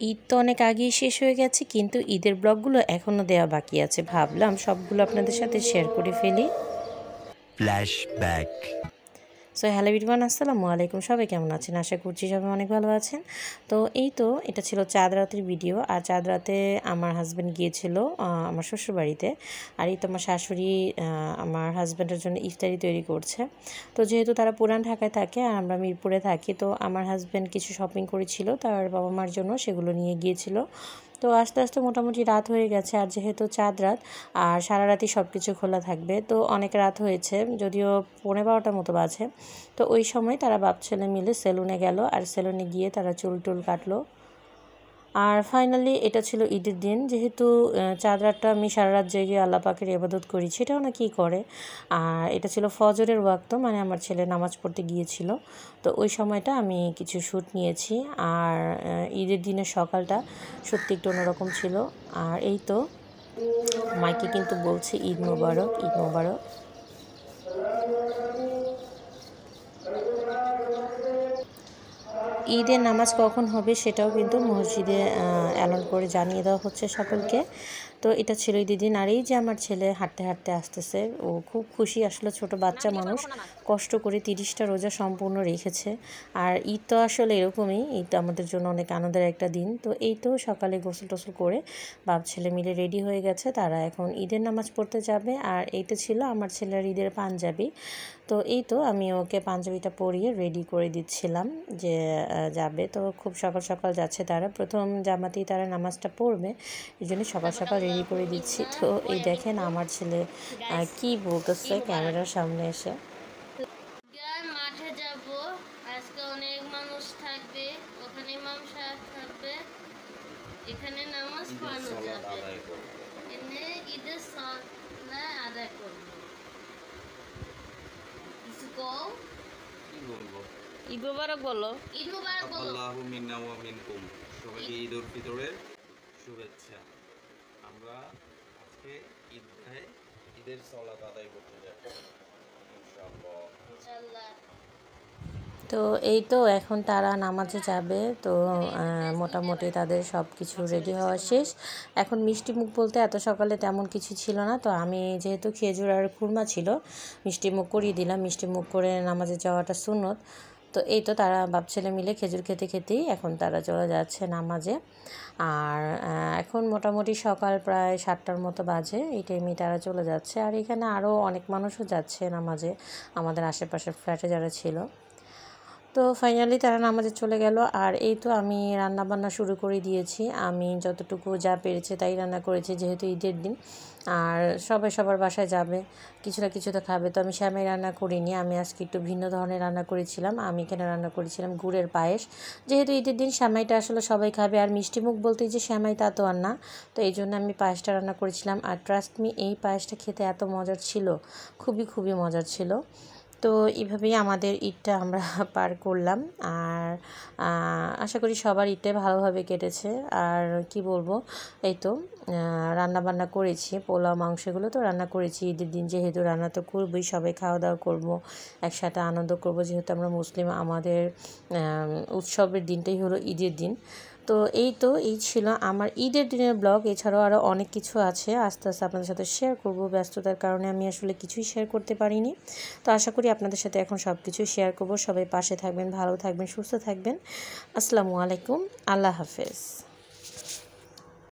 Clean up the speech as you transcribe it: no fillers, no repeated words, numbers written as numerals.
ঈদ তো অনেক আগেই শেষ হয়ে গেছে, কিন্তু ঈদের ব্লগগুলো এখনও দেওয়া বাকি আছে। ভাবলাম সবগুলো আপনাদের সাথে শেয়ার করে ফেলি। ফ্ল্যাশব্যাক। সো হ্যালো এভরিওয়ান, আসসালামু আলাইকুম। সবাই কেমন আছেন? আশা করছি সবাই অনেক ভালো আছেন। তো এই তো এটা ছিল চাঁদ রাতের ভিডিও। আর চাঁদ রাতে আমার হাজব্যান্ড গিয়েছিল আমার শ্বশুরবাড়িতে। আর এই তো আমার শাশুড়ি আমার হাজব্যান্ডের জন্য ইফতারি তৈরি করছে। তো যেহেতু তারা পুরান ঢাকায় থাকে আর আমরা মিরপুরে থাকি, তো আমার হাজব্যান্ড কিছু শপিং করেছিল তার বাবা মার জন্য, সেগুলো নিয়ে গিয়েছিল। তো আস্তে আস্তে মোটামুটি রাত হয়ে গেছে। আর যেহেতু চাঁদ রাত আর সারা রাতই সব কিছু খোলা থাকবে, তো অনেক রাত হয়েছে, যদিও 12:15টার মতো বাজে। তো ওই সময় তারা বাপ ছেলে মিলে সেলুনে গেল, আর সেলুনে গিয়ে তারা চুল টুল কাটলো। আর ফাইনালি এটা ছিল ঈদের দিন। যেহেতু চাঁদ রাতটা আমি সারা রাত জেগে আল্লাহ পাকের ইবাদত করি, সেটাও না কি করে। আর এটা ছিল ফজরের ওয়াক্ত, মানে আমার ছেলে নামাজ পড়তে গিয়েছিল। তো ওই সময়টা আমি কিছু শ্যুট নিয়েছি। আর ঈদের দিনের সকালটা সত্যি একটু অন্যরকম ছিল। আর এই তো মাইকে কিন্তু বলছে ঈদ মোবারক, ঈদ মোবারক। ঈদের নামাজ কখন হবে সেটাও কিন্তু মসজিদে অ্যালাউন করে জানিয়ে দেওয়া হচ্ছে সকলকে। তো এটা ছিল ঈদের দিন। আর এই যে আমার ছেলে হাঁটতে হাঁটতে আসতেছে, ও খুব খুশি। আসলে ছোট বাচ্চা মানুষ কষ্ট করে 30টা রোজা সম্পূর্ণ রেখেছে। আর ঈদ তো আসলে এরকমই, ঈদ আমাদের জন্য অনেক আনন্দের একটা দিন। তো এই তো সকালে গোসল টোসল করে বাপ ছেলে মিলে রেডি হয়ে গেছে, তারা এখন ঈদের নামাজ পড়তে যাবে। আর এইটা ছিল আমার ছেলের ঈদের পাঞ্জাবি। তো এই তো আমি ওকে পাঞ্জাবিটা পরিয়ে রেডি করে দিচ্ছিলাম যে যাবে। তো খুব সকাল সকাল যাচ্ছে তারা, প্রথম জামাতেই তারা নামাজটা পড়বে, এই জন্য সকাল সকাল রেডি করে দিচ্ছি। তো এই দেখেন আমার ছেলে কি বলতেছে ক্যামেরার সামনে এসে। মাঠে যাব, আজকে অনেক মানুষ থাকবে, ওখানে ইমাম সাহেব থাকবে, এখানে নামাজ পড়ানো যাবে, এনে ঈদের সালাত আদায় করব। কিছু কও? কি বলবো? ঈদ মোবারক বলো। ঈদ মোবারক বলো। আল্লাহু মিন্না ওয়া মিনকুম। সবাইকে ঈদ উল ফিতরের শুভেচ্ছা। আমরা আজকে ঈদের সালাত আদায় করতে যাব ইনশাআল্লাহ। ইনশাআল্লাহ। তো এই তো এখন তারা নামাজে যাবে। তো মোটামুটি তাদের সব কিছু রেডি হওয়া শেষ। এখন মিষ্টি মুখ বলতে এত সকালে তেমন কিছু ছিল না, তো আমি যেহেতু খেজুর আর খুরমা ছিল, মিষ্টি মুখ করিয়ে দিলাম। মিষ্টি মুখ করে নামাজে যাওয়াটা সুন্নত। তো এই তো তারা বাপ ছেলে মিলে খেজুর খেতে খেতেই এখন তারা চলে যাচ্ছে নামাজে। আর এখন মোটামুটি সকাল প্রায় 7টার মতো বাজে, এই টাইমে তারা চলে যাচ্ছে। আর এখানে আরও অনেক মানুষও যাচ্ছে নামাজে, আমাদের আশেপাশের ফ্ল্যাটে যারা ছিল। তো ফাইনালি তারা নামাজে চলে গেল। আর এই তো আমি রান্না বান্না শুরু করে দিয়েছি। আমি যতটুকু যা পেরেছি তাই রান্না করেছি, যেহেতু ঈদের দিন আর সবাই সবার বাসায় যাবে, কিছু না কিছু তো খাবে। তো আমি সেমাই রান্না করিনি, আমি আজকে একটু ভিন্ন ধরনের রান্না করেছিলাম। আমি এখানে রান্না করেছিলাম গুড়ের পায়েস। যেহেতু ঈদের দিন সেমাইটা আসলে সবাই খাবে, আর মিষ্টি মুখ বলতেই যে সেমাই তা তো আর না। তো এই জন্য আমি পায়েসটা রান্না করেছিলাম। আর ট্রাস্ট মি, এই পায়েসটা খেতে এত মজার ছিল, খুবই খুবই মজার ছিল। তো এইভাবেই আমাদের ঈদটা আমরা পার করলাম। আর আশা করি সবার ঈদটা ভালোভাবে কেটেছে। আর কি বলবো, এই তো রান্না বান্না করেছি, পোলাও মাংস এগুলো তো রান্না করেছি ঈদের দিন, যেহেতু রান্না তো করবোই, সবাই খাওয়া দাওয়া করবো, একসাথে আনন্দ করব। যেহেতু আমরা মুসলিম, আমাদের উৎসবের দিনটাই হলো ঈদের দিন। তো এই ছিল আমার ঈদের দিনের ব্লগ। এছাড়াও আরও অনেক কিছু আছে, আস্তে আস্তে আপনাদের সাথে শেয়ার করব। ব্যস্ততার কারণে আমি আসলে কিছুই শেয়ার করতে পারিনি। তো আশা করি আপনাদের সাথে এখন সব কিছুই শেয়ার করব। সবাই পাশে থাকবেন, ভালো থাকবেন, সুস্থ থাকবেন। আসসালামু আলাইকুম, আল্লাহ হাফেজ।